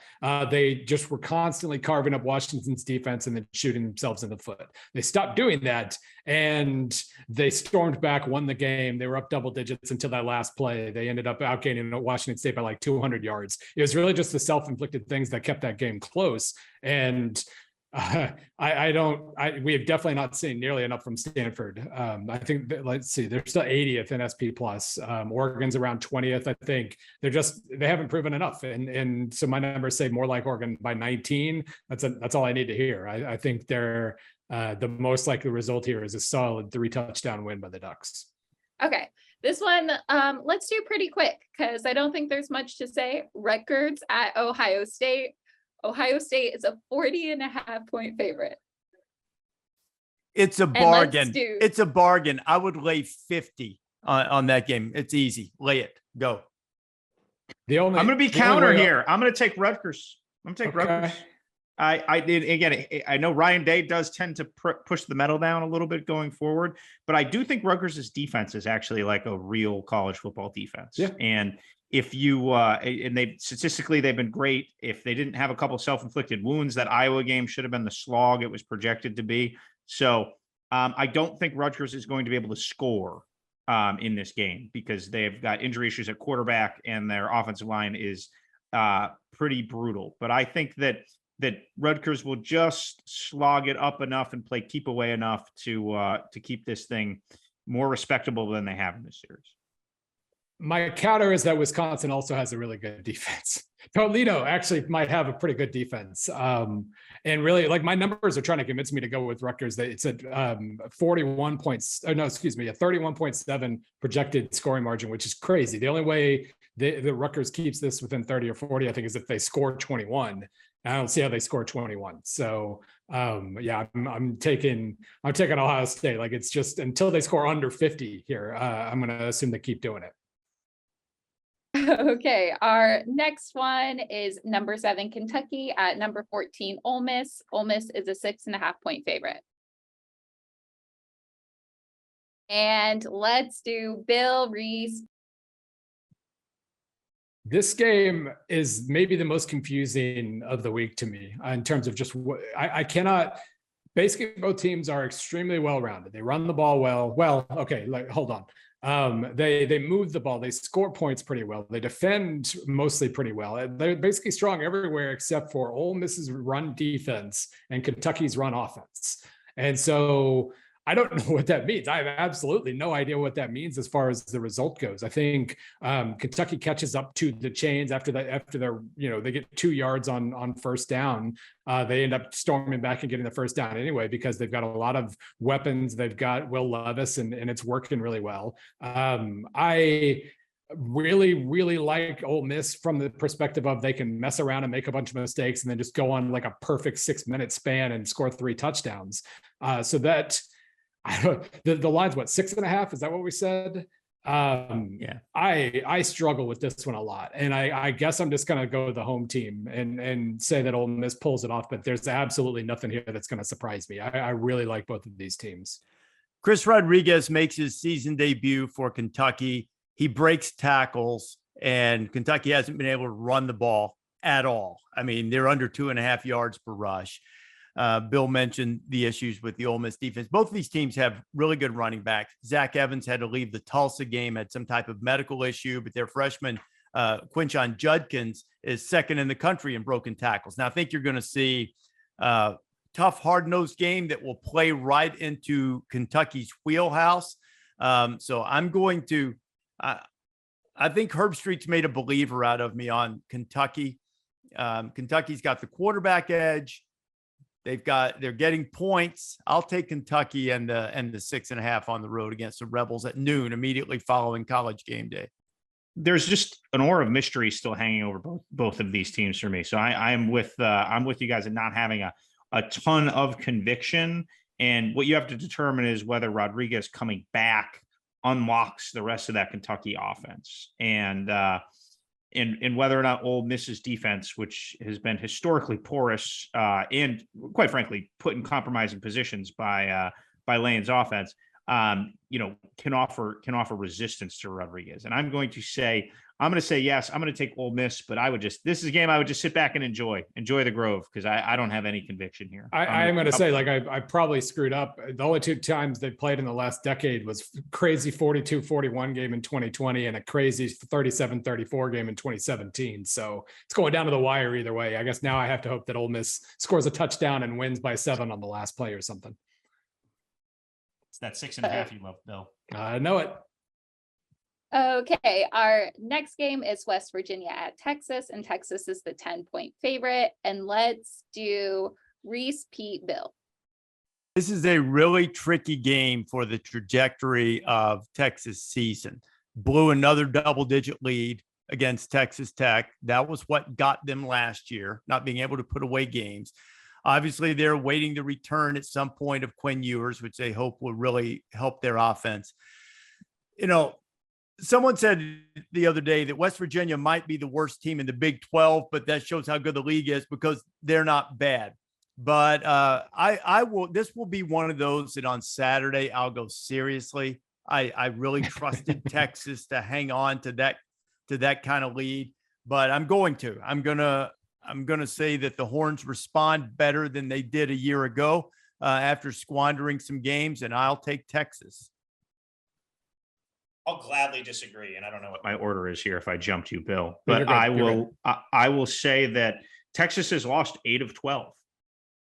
They just were constantly carving up Washington's defense and then shooting themselves in the foot. They stopped doing that and they stormed back, won the game. They were up double digits until that last play. They ended up outgaining Washington State by like 200 yards. It was really just the self-inflicted things that kept that game close. And we have definitely not seen nearly enough from Stanford. I think let's see, they're still 80th in SP plus. Oregon's around 20th. I think they haven't proven enough. And so my numbers say more like Oregon by 19. That's all I need to hear. I think they're the most likely result here is a solid 3-touchdown win by the Ducks. Okay. This one, let's do pretty quick because I don't think there's much to say. Rutgers at Ohio State. Ohio State is a 40.5-point favorite. It's a bargain. It's a bargain. I would lay 50 on that game. It's easy. Lay it. Go. I'm going to be counter here. I'm going to take Rutgers. Rutgers. I did again. I know Ryan Day does tend to push the metal down a little bit going forward, but I do think Rutgers' defense is actually like a real college football defense. Yeah. And if you and they statistically they've been great. If they didn't have a couple self-inflicted wounds, that Iowa game should have been the slog it was projected to be. So I don't think Rutgers is going to be able to score in this game because they've got injury issues at quarterback and their offensive line is pretty brutal. But I think that Rutgers will just slog it up enough and play keep away enough to keep this thing more respectable than they have in this series. My counter is that Wisconsin also has a really good defense. Toledo actually might have a pretty good defense. And really, like, my numbers are trying to convince me to go with Rutgers. It's a 31.7 projected scoring margin, which is crazy. The only way the Rutgers keeps this within 30 or 40, I think, is if they score 21. I don't see how they score 21. So I'm taking Ohio State. Like, it's just until they score under 50 here, I'm going to assume they keep doing it. Okay, our next one is number 7 Kentucky at number 14 Ole Miss. Ole Miss is a 6.5-point favorite. And let's do Bill, Rece. This game is maybe the most confusing of the week to me in terms of just what I cannot. Basically, both teams are extremely well-rounded. They run the ball well. Okay, hold on. They move the ball. They score points pretty well. They defend mostly pretty well. They're basically strong everywhere except for Ole Miss's run defense and Kentucky's run offense. And so I don't know what that means. I have absolutely no idea what that means as far as the result goes. I think Kentucky catches up to the Chains after they're, they get 2 yards on first down. They end up storming back and getting the first down anyway, because they've got a lot of weapons. They've got Will Levis and it's working really well. I really, really like Ole Miss from the perspective of they can mess around and make a bunch of mistakes and then just go on like a perfect 6-minute span and score 3 touchdowns. So that, the line's what, 6.5? Is that what we said? Yeah. I struggle with this one a lot, and I guess I'm just going to go with the home team and say that Ole Miss pulls it off, but there's absolutely nothing here that's going to surprise me. I really like both of these teams. Chris Rodriguez makes his season debut for Kentucky. He breaks tackles, and Kentucky hasn't been able to run the ball at all. I mean, they're under 2.5 yards per rush. Bill mentioned the issues with the Ole Miss defense. Both of these teams have really good running backs. Zach Evans had to leave the Tulsa game, had some type of medical issue, but their freshman, Quinshon Judkins, is second in the country in broken tackles. Now, I think you're going to see a tough, hard-nosed game that will play right into Kentucky's wheelhouse. So I'm going to I think Herb Street's made a believer out of me on Kentucky. Kentucky's got the quarterback edge. They're getting points. I'll take Kentucky and the 6.5 on the road against the Rebels at noon, immediately following College game day. There's just an aura of mystery still hanging over both of these teams for me. So I'm with you guys in not having a ton of conviction. And what you have to determine is whether Rodriguez coming back unlocks the rest of that Kentucky offense, and whether or not Ole Miss's defense, which has been historically porous and quite frankly put in compromising positions by Lane's offense, can offer resistance to Rodriguez. And I'm going to say yes. I'm going to take Ole Miss, but this is a game I would just sit back and enjoy the Grove, because I don't have any conviction here. I'm going to say, like, I probably screwed up. The only two times they played in the last decade was crazy 42-41 game in 2020 and a crazy 37-34 game in 2017. So it's going down to the wire either way. I guess now I have to hope that Ole Miss scores a touchdown and wins by 7 on the last play or something. It's that 6.5 you love, Bill. I know it. Okay, our next game is West Virginia at Texas, and Texas is the 10-point favorite. And let's do Rece, Pete, Bill. This is a really tricky game for the trajectory of Texas season. Blew another double-digit lead against Texas Tech. That was what got them last year, not being able to put away games. Obviously, they're waiting the return at some point of Quinn Ewers, which they hope will really help their offense. Someone said the other day that West Virginia might be the worst team in the Big 12, but that shows how good the league is because they're not bad. But this will be one of those that on Saturday I'll go seriously. I really trusted Texas to hang on to that kind of lead, but I'm going to say that the Horns respond better than they did a year ago after squandering some games, and I'll take Texas. I'll gladly disagree, and I don't know what my order is here if I jumped you, Bill. But I will say that Texas has lost 8 of 12.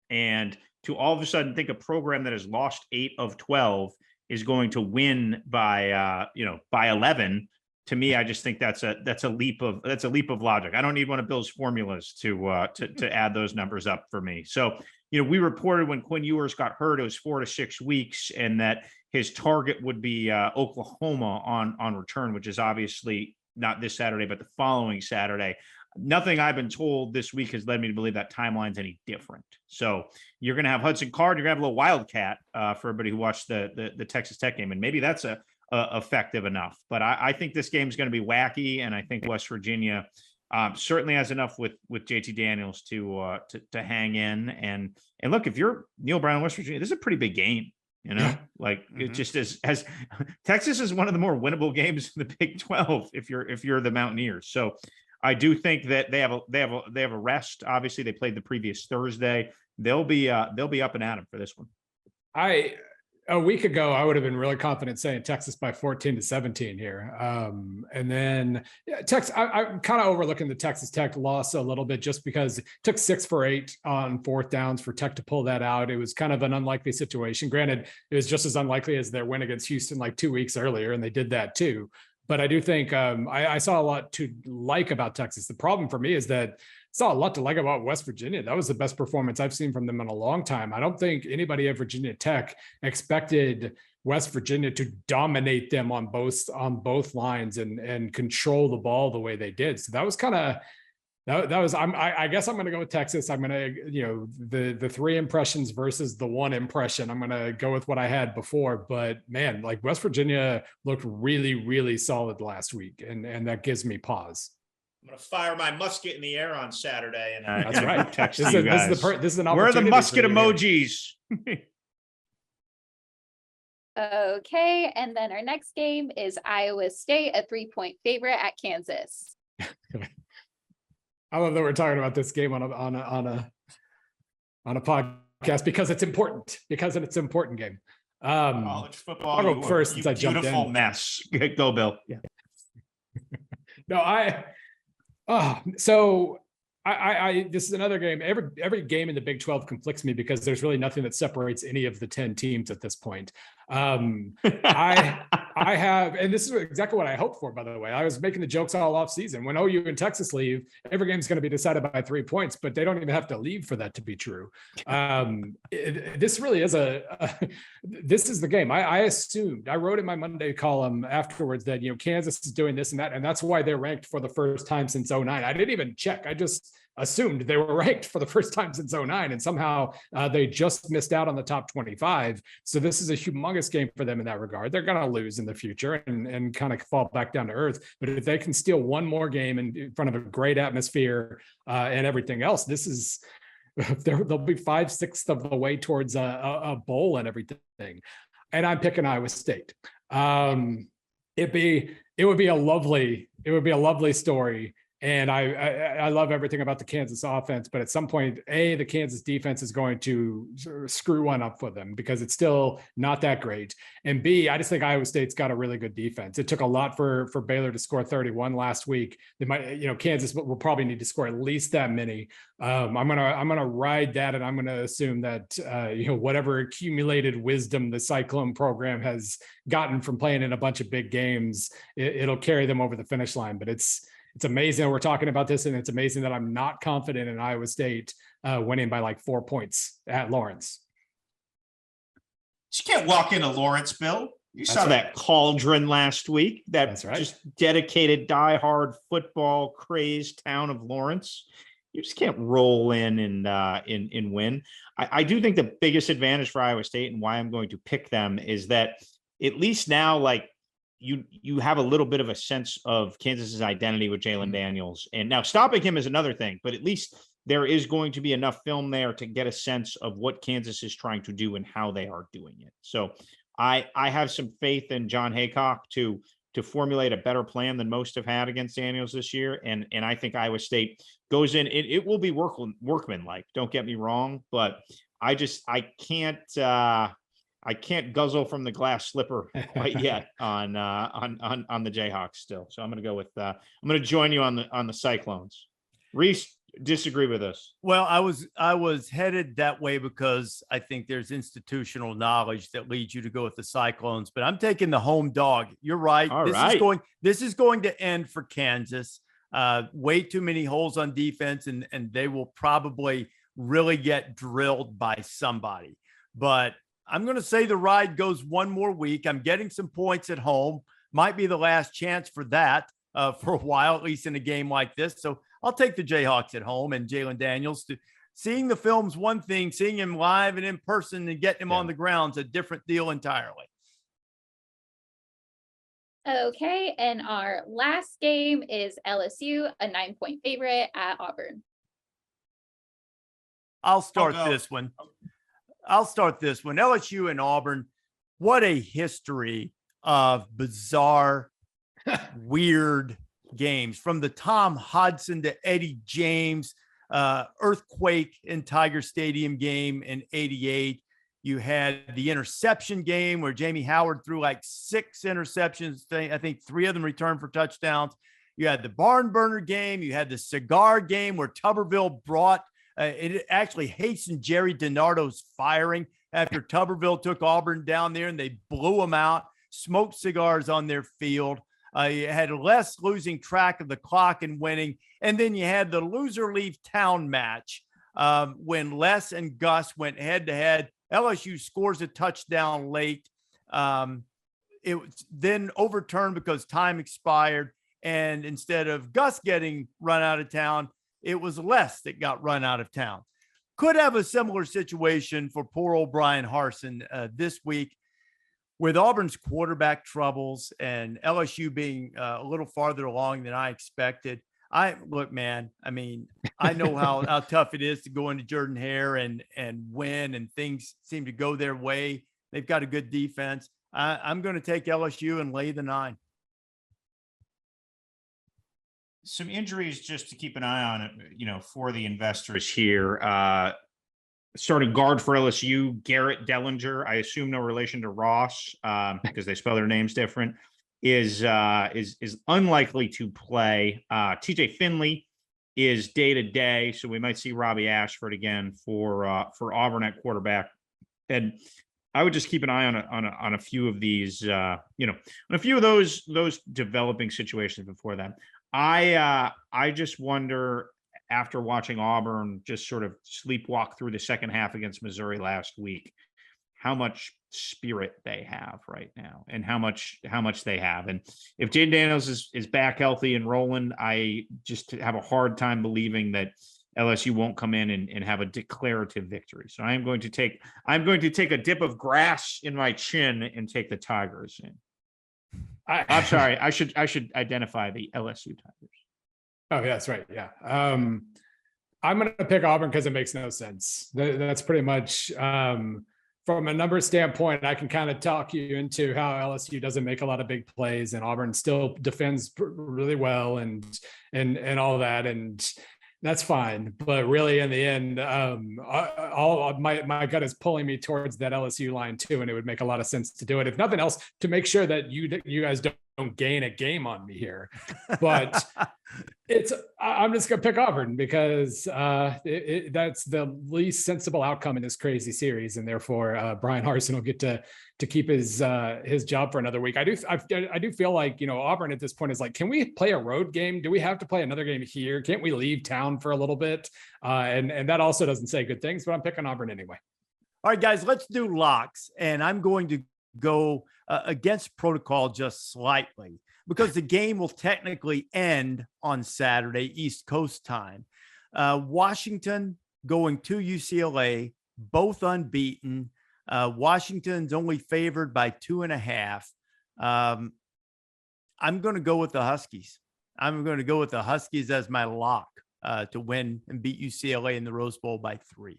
And to all of a sudden think a program that has lost 8 of 12 is going to win by 11, to me, I just think that's a leap of logic. I don't need one of Bill's formulas to add those numbers up for me. So, we reported when Quinn Ewers got hurt, it was 4 to 6 weeks, and that his target would be Oklahoma on return, which is obviously not this Saturday, but the following Saturday. Nothing I've been told this week has led me to believe that timeline's any different. So you're going to have Hudson Card, you're going to have a little Wildcat for everybody who watched the Texas Tech game, and maybe that's effective enough. But I think this game is going to be wacky, and I think West Virginia certainly has enough with JT Daniels to hang in. And look, if you're Neil Brown in West Virginia, this is a pretty big game. It just has Texas is one of the more winnable games in the Big 12 if you're the Mountaineers. So I do think that they have a rest. Obviously, they played the previous Thursday. They'll be up and at 'em for this one. A week ago, I would have been really confident saying Texas by 14-17 here. And then Texas, I'm kind of overlooking the Texas Tech loss a little bit just because it took 6 for 8 on 4th downs for Tech to pull that out. It was kind of an unlikely situation. Granted, it was just as unlikely as their win against Houston like 2 weeks earlier, and they did that too. But I do think I saw a lot to like about Texas. The problem for me is that I saw a lot to like about West Virginia. That was the best performance I've seen from them in a long time. I don't think anybody at Virginia Tech expected West Virginia to dominate them on both lines and control the ball the way they did. So that was kind of That was I guess I'm going to go with Texas. I'm going to, the three impressions versus the one impression. I'm going to go with what I had before, but man, like West Virginia looked really, really solid last week, and that gives me pause. I'm going to fire my musket in the air on Saturday, and that's right. Text this you guys. This is an opportunity. Where are the musket emojis? Okay, and then our next game is Iowa State, a 3-point favorite at Kansas. I love that we're talking about this game on a podcast because it's important. Because it's an important game. College football. I'll go first since I jumped in. Beautiful mess. Go, Bill. Yeah. So I this is another game. Every game in the Big 12 conflicts me because there's really nothing that separates any of the 10 teams at this point. I have, and this is exactly what I hoped for, by the way. I was making the jokes all off season. When OU and Texas leave, every game's going to be decided by 3 points, but they don't even have to leave for that to be true. This really is this is the game. I assumed, I wrote in my Monday column afterwards that, Kansas is doing this and that, and that's why they're ranked for the first time since 2009. I didn't even check. I just assumed they were ranked for the first time since 2009, and somehow they just missed out on the top 25. So this is a humongous game for them in that regard. They're going to lose in the future and kind of fall back down to earth. But if they can steal one more game in front of a great atmosphere and everything else, this is they'll be 5/6 of the way towards a bowl and everything. And I'm picking Iowa State. It would be a lovely story. And I love everything about the Kansas offense, but at some point, the Kansas defense is going to screw one up for them because it's still not that great. And B, I just think Iowa State's got a really good defense. It took a lot for Baylor to score 31 last week. They might, Kansas will probably need to score at least that many. I'm gonna ride that, and I'm gonna assume that whatever accumulated wisdom the Cyclone program has gotten from playing in a bunch of big games, it'll carry them over the finish line. But it's amazing that we're talking about this, and it's amazing that I'm not confident in Iowa State winning by like 4 points at Lawrence. You can't walk into Lawrence, Bill. You saw that cauldron last week. That's right. Just dedicated, diehard football crazed town of Lawrence. You just can't roll in and win. I do think the biggest advantage for Iowa State and why I'm going to pick them is that at least now, like, you have a little bit of a sense of Kansas's identity with Jalen Daniels. And now stopping him is another thing, but at least there is going to be enough film there to get a sense of what Kansas is trying to do and how they are doing it. So I have some faith in John Haycock to formulate a better plan than most have had against Daniels this year. And I think Iowa State goes in, it will be workmanlike, don't get me wrong, but I can't guzzle from the glass slipper quite yet on the Jayhawks still. So I'm going to go with I'm going to join you on the Cyclones. Rece, disagree with us. Well, I was headed that way because I think there's institutional knowledge that leads you to go with the Cyclones, but I'm taking the home dog. You're right. This is going to end for Kansas. Way too many holes on defense, and they will probably really get drilled by somebody. But I'm going to say the ride goes one more week. I'm getting some points at home. Might be the last chance for that for a while, at least in a game like this. So I'll take the Jayhawks at home and Jalen Daniels. Seeing the film's one thing, seeing him live and in person and getting him on the ground's a different deal entirely. Okay, and our last game is LSU, a 9-point favorite at Auburn. I'll start this one. LSU and Auburn. What a history of bizarre, weird games, from the Tom Hudson to Eddie James earthquake in Tiger Stadium game in '88. You had the interception game where Jamie Howard threw like 6 interceptions. I think 3 of them returned for touchdowns. You had the barn burner game. You had the cigar game where Tuberville brought it actually hastened Jerry DiNardo's firing after Tuberville took Auburn down there and they blew them out, smoked cigars on their field. You had Les losing track of the clock and winning. And then you had the loser leave town match when Les and Gus went head to head. LSU scores a touchdown late. It was then overturned because time expired. And instead of Gus getting run out of town, it was less that got run out of town. Could have a similar situation for poor old Brian Harsin this week with Auburn's quarterback troubles and LSU being a little farther along than I expected. Look, man, I mean, I know how tough it is to go into Jordan-Hare and win, and things seem to go their way. They've got a good defense. I'm going to take LSU and lay the 9. Some injuries just to keep an eye on, for the investors here. Starting guard for LSU, Garrett Dellinger, I assume no relation to Ross because they spell their names different, is unlikely to play. TJ Finley is day to day, so we might see Robbie Ashford again for Auburn at quarterback. And I would just keep an eye on a few of these, on a few of those developing situations before that. I just wonder, after watching Auburn just sort of sleepwalk through the second half against Missouri last week, how much spirit they have right now and how much they have. And if Jaden Daniels is back healthy and rolling, I just have a hard time believing that LSU won't come in and have a declarative victory. So I'm going to take a dip of grass in my chin and take the Tigers in. I'm sorry. I should identify the LSU Tigers. Oh, yeah, that's right. Yeah. I'm going to pick Auburn because it makes no sense. That's pretty much from a numbers standpoint. I can kind of talk you into how LSU doesn't make a lot of big plays and Auburn still defends really well and all that. And that's fine. But really in the end, all my gut is pulling me towards that LSU line too. And it would make a lot of sense to do it. If nothing else, to make sure that you guys don't gain a game on me here. But I'm just going to pick Auburn because that's the least sensible outcome in this crazy series. And therefore Brian Harsin will get to keep his job for another week. I do feel like, Auburn at this point is like, can we play a road game? Do we have to play another game here? Can't we leave town for a little bit? And that also doesn't say good things, but I'm picking Auburn anyway. All right, guys, let's do locks. And I'm going to go against protocol just slightly because the game will technically end on Saturday, East Coast time. Washington going to UCLA, both unbeaten. Washington's only favored by 2.5. I'm going to go with the Huskies. I'm going to go with the Huskies as my lock to win and beat UCLA in the Rose Bowl by 3.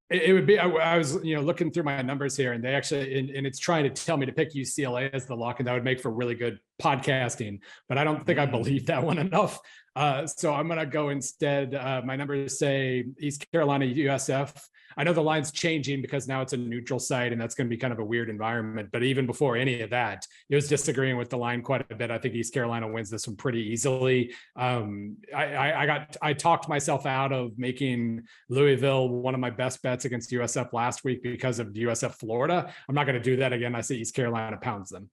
It would be, I was, looking through my numbers here and they actually, and it's trying to tell me to pick UCLA as the lock, and that would make for really good podcasting, but I don't think I believe that one enough. So I'm going to go instead. My numbers say East Carolina, USF. I know the line's changing because now it's a neutral site and that's going to be kind of a weird environment. But even before any of that, it was disagreeing with the line quite a bit. I think East Carolina wins this one pretty easily. I talked myself out of making Louisville one of my best bets against USF last week because of USF Florida. I'm not going to do that again. I say East Carolina pounds them.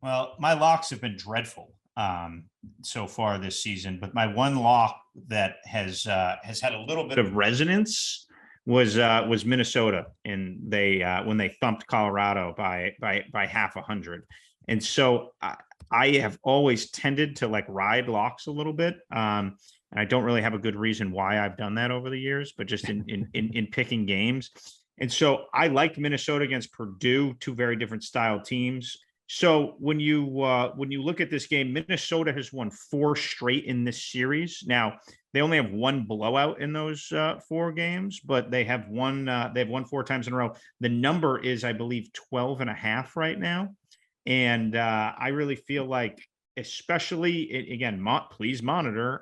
Well, my locks have been dreadful so far this season, but my one lock that has had a little bit of resonance was Minnesota, and they when they thumped Colorado by 100. And so I have always tended to ride locks a little bit. And I don't really have a good reason why I've done that over the years, but just in picking games. And so I liked Minnesota against Purdue, two very different style teams. So when you look at this game, Minnesota has won 4 straight in this series. Now they only have one blowout in those 4 games, but they have won 4 times in a row. The number is, I believe, 12.5 right now. And I really feel like, especially again, please monitor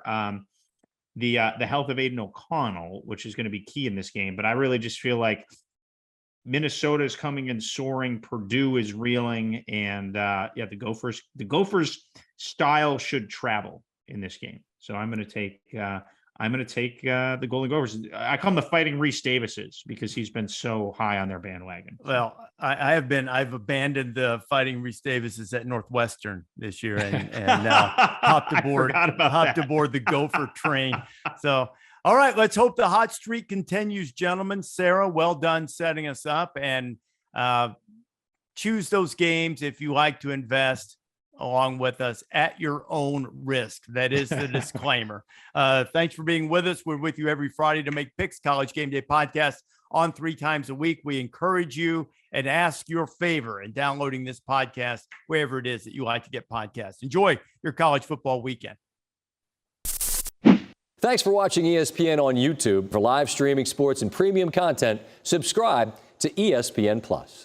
the health of Aiden O'Connell, which is going to be key in this game. But I really just feel like Minnesota is coming in soaring. Purdue is reeling, and the Gophers style should travel in this game. So I'm going to take the Golden Gophers. I call them the Fighting Rece Davises because he's been so high on their bandwagon. Well, I've abandoned the Fighting Rece Davises at Northwestern this year, and now hopped aboard the Gopher train. So. All right, let's hope the hot streak continues, gentlemen. Sarah, well done setting us up, and choose those games if you like to invest. along with us at your own risk. That is the disclaimer. Thanks for being with us. We're with you every Friday to make picks. College Game Day podcast on 3 times a week. We encourage you and ask your favor in downloading this podcast wherever it is that you like to get podcasts. Enjoy your college football weekend. Thanks for watching ESPN on YouTube. For live streaming sports and premium content, subscribe to ESPN+.